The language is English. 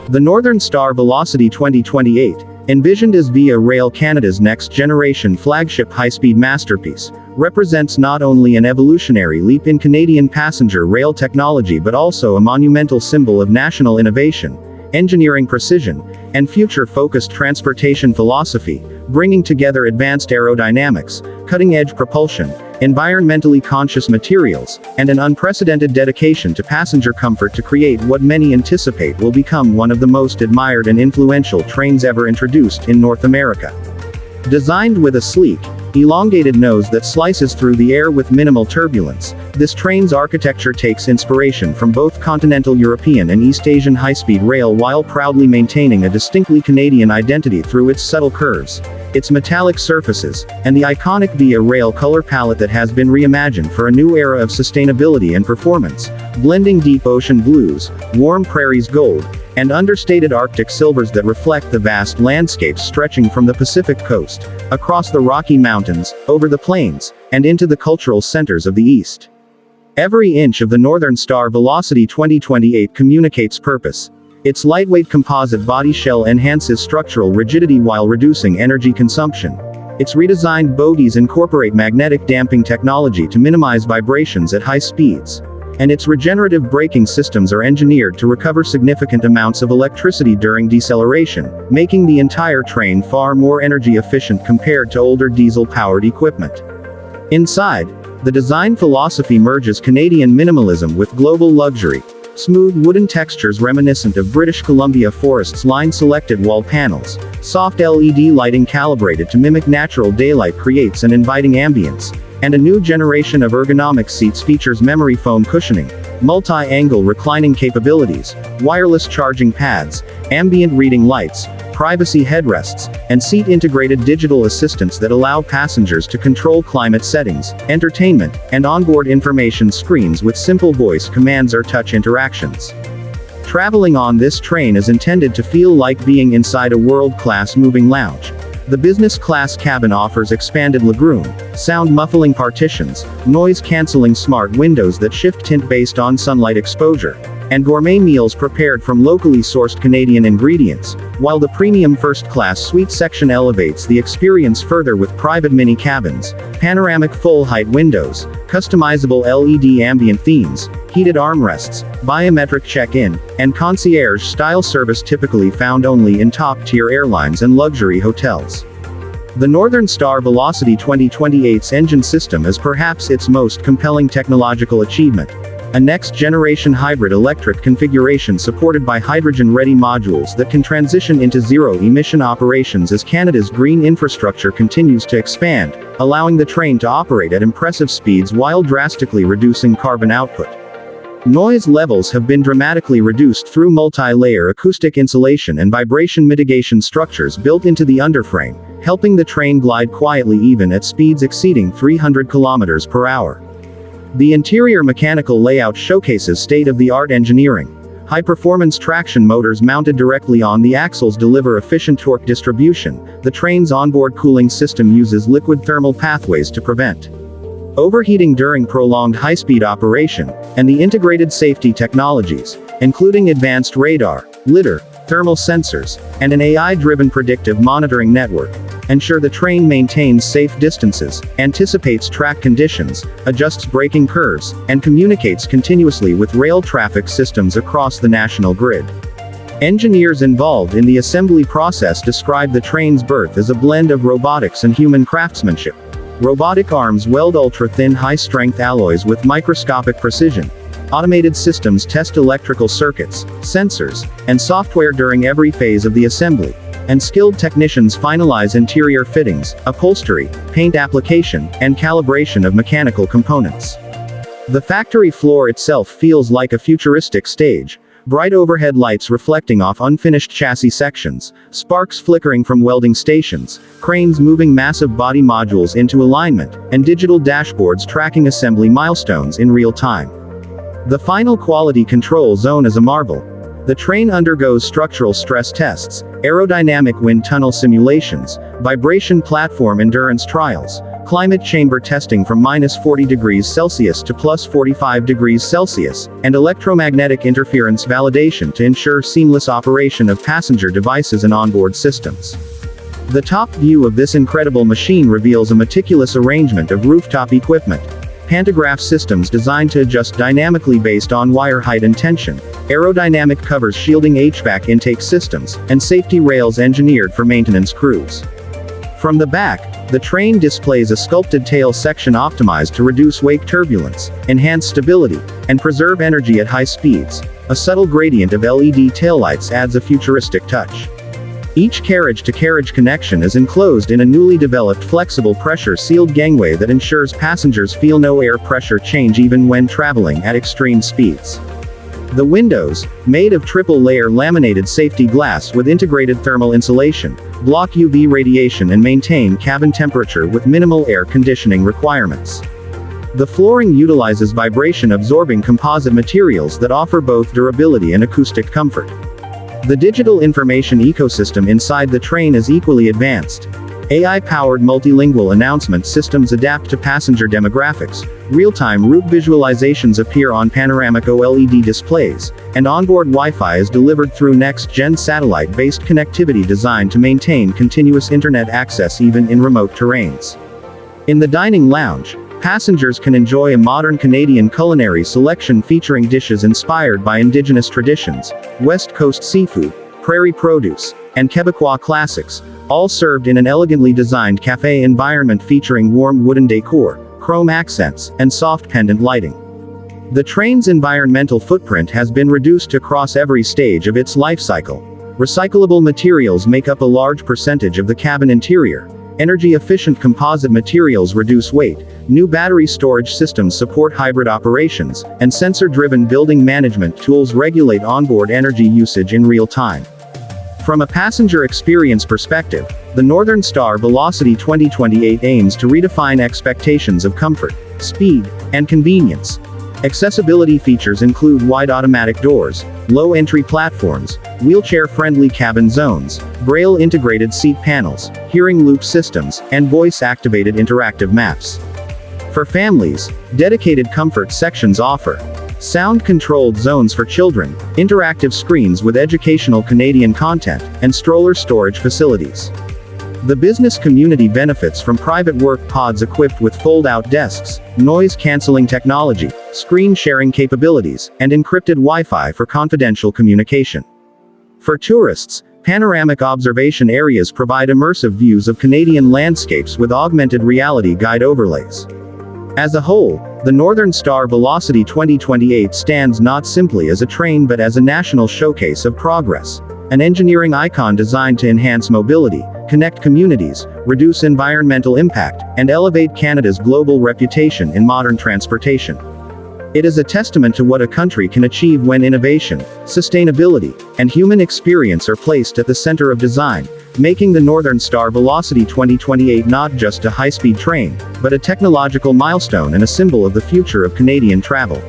The Northern Star Velocity 2028, envisioned as Via Rail Canada's next-generation flagship high-speed masterpiece, represents not only an evolutionary leap in Canadian passenger rail technology but also a monumental symbol of national innovation, engineering precision, and future-focused transportation philosophy, bringing together advanced aerodynamics, cutting-edge propulsion, environmentally conscious materials, and an unprecedented dedication to passenger comfort to create what many anticipate will become one of the most admired and influential trains ever introduced in North America. Designed with a sleek, elongated nose that slices through the air with minimal turbulence, this train's architecture takes inspiration from both continental European and East Asian high-speed rail while proudly maintaining a distinctly Canadian identity through its subtle curves, its metallic surfaces, and the iconic Via Rail color palette that has been reimagined for a new era of sustainability and performance, blending deep ocean blues, warm prairies gold, and understated Arctic silvers that reflect the vast landscapes stretching from the Pacific coast, across the Rocky Mountains, over the plains, and into the cultural centers of the East. Every inch of the Northern Star Velocity 2028 communicates purpose. Its lightweight composite body shell enhances structural rigidity while reducing energy consumption. Its redesigned bogies incorporate magnetic damping technology to minimize vibrations at high speeds. And its regenerative braking systems are engineered to recover significant amounts of electricity during deceleration, making the entire train far more energy efficient compared to older diesel-powered equipment. Inside, the design philosophy merges Canadian minimalism with global luxury. Smooth wooden textures reminiscent of British Columbia forests line selected wall panels. Soft LED lighting calibrated to mimic natural daylight creates an inviting ambience. And a new generation of ergonomic seats features memory foam cushioning, multi-angle reclining capabilities, wireless charging pads, ambient reading lights, privacy headrests, and seat-integrated digital assistants that allow passengers to control climate settings, entertainment, and onboard information screens with simple voice commands or touch interactions. Traveling on this train is intended to feel like being inside a world-class moving lounge. The business class cabin offers expanded legroom, sound muffling partitions, noise-canceling smart windows that shift tint based on sunlight exposure, and gourmet meals prepared from locally sourced Canadian ingredients, while the premium first-class suite section elevates the experience further with private mini cabins, panoramic full-height windows, customizable LED ambient themes, heated armrests, biometric check-in, and concierge-style service typically found only in top-tier airlines and luxury hotels. The Northern Star Velocity 2028's engine system is perhaps its most compelling technological achievement. A next-generation hybrid electric configuration supported by hydrogen-ready modules that can transition into zero-emission operations as Canada's green infrastructure continues to expand, allowing the train to operate at impressive speeds while drastically reducing carbon output. Noise levels have been dramatically reduced through multi-layer acoustic insulation and vibration mitigation structures built into the underframe, helping the train glide quietly even at speeds exceeding 300 km per hour. The interior mechanical layout showcases state-of-the-art engineering. High-performance traction motors mounted directly on the axles deliver efficient torque distribution. The train's onboard cooling system uses liquid thermal pathways to prevent overheating during prolonged high-speed operation, and the integrated safety technologies, including advanced radar, lidar, thermal sensors, and an AI-driven predictive monitoring network, ensure the train maintains safe distances, anticipates track conditions, adjusts braking curves, and communicates continuously with rail traffic systems across the national grid. Engineers involved in the assembly process describe the train's birth as a blend of robotics and human craftsmanship. Robotic arms weld ultra-thin high-strength alloys with microscopic precision. Automated systems test electrical circuits, sensors, and software during every phase of the assembly. And skilled technicians finalize interior fittings, upholstery, paint application, and calibration of mechanical components. The factory floor itself feels like a futuristic stage. Bright overhead lights reflecting off unfinished chassis sections, sparks flickering from welding stations, cranes moving massive body modules into alignment, and digital dashboards tracking assembly milestones in real time. The final quality control zone is a marvel. The train undergoes structural stress tests, aerodynamic wind tunnel simulations, vibration platform endurance trials, climate chamber testing from -40°C to +45°C, and electromagnetic interference validation to ensure seamless operation of passenger devices and onboard systems. The top view of this incredible machine reveals a meticulous arrangement of rooftop equipment. Pantograph systems designed to adjust dynamically based on wire height and tension, aerodynamic covers shielding HVAC intake systems, and safety rails engineered for maintenance crews. From the back, the train displays a sculpted tail section optimized to reduce wake turbulence, enhance stability, and preserve energy at high speeds. A subtle gradient of LED taillights adds a futuristic touch. Each carriage-to-carriage connection is enclosed in a newly developed flexible pressure-sealed gangway that ensures passengers feel no air pressure change even when traveling at extreme speeds. The windows, made of triple-layer laminated safety glass with integrated thermal insulation, block UV radiation and maintain cabin temperature with minimal air conditioning requirements. The flooring utilizes vibration-absorbing composite materials that offer both durability and acoustic comfort. The digital information ecosystem inside the train is equally advanced. AI-powered multilingual announcement systems adapt to passenger demographics, real-time route visualizations appear on panoramic OLED displays, and onboard Wi-Fi is delivered through next-gen satellite-based connectivity designed to maintain continuous internet access even in remote terrains. In the dining lounge, passengers can enjoy a modern Canadian culinary selection featuring dishes inspired by Indigenous traditions, West Coast seafood, prairie produce, and Quebecois classics, all served in an elegantly designed cafe environment featuring warm wooden decor, chrome accents, and soft pendant lighting. The train's environmental footprint has been reduced across every stage of its life cycle. Recyclable materials make up a large percentage of the cabin interior. Energy-efficient composite materials reduce weight, new battery storage systems support hybrid operations, and sensor-driven building management tools regulate onboard energy usage in real time. From a passenger experience perspective, the Northern Star Velocity 2028 aims to redefine expectations of comfort, speed, and convenience. Accessibility features include wide automatic doors, low entry platforms, wheelchair-friendly cabin zones, Braille-integrated seat panels, hearing loop systems, and voice-activated interactive maps. For families, dedicated comfort sections offer sound-controlled zones for children, interactive screens with educational Canadian content, and stroller storage facilities. The business community benefits from private work pods equipped with fold-out desks, noise-canceling technology, screen-sharing capabilities, and encrypted Wi-Fi for confidential communication. For tourists, panoramic observation areas provide immersive views of Canadian landscapes with augmented reality guide overlays. As a whole, the Northern Star Velocity 2028 stands not simply as a train but as a national showcase of progress, an engineering icon designed to enhance mobility, connect communities, reduce environmental impact, and elevate Canada's global reputation in modern transportation. It is a testament to what a country can achieve when innovation, sustainability, and human experience are placed at the center of design, making the Northern Star Velocity 2028 not just a high-speed train, but a technological milestone and a symbol of the future of Canadian travel.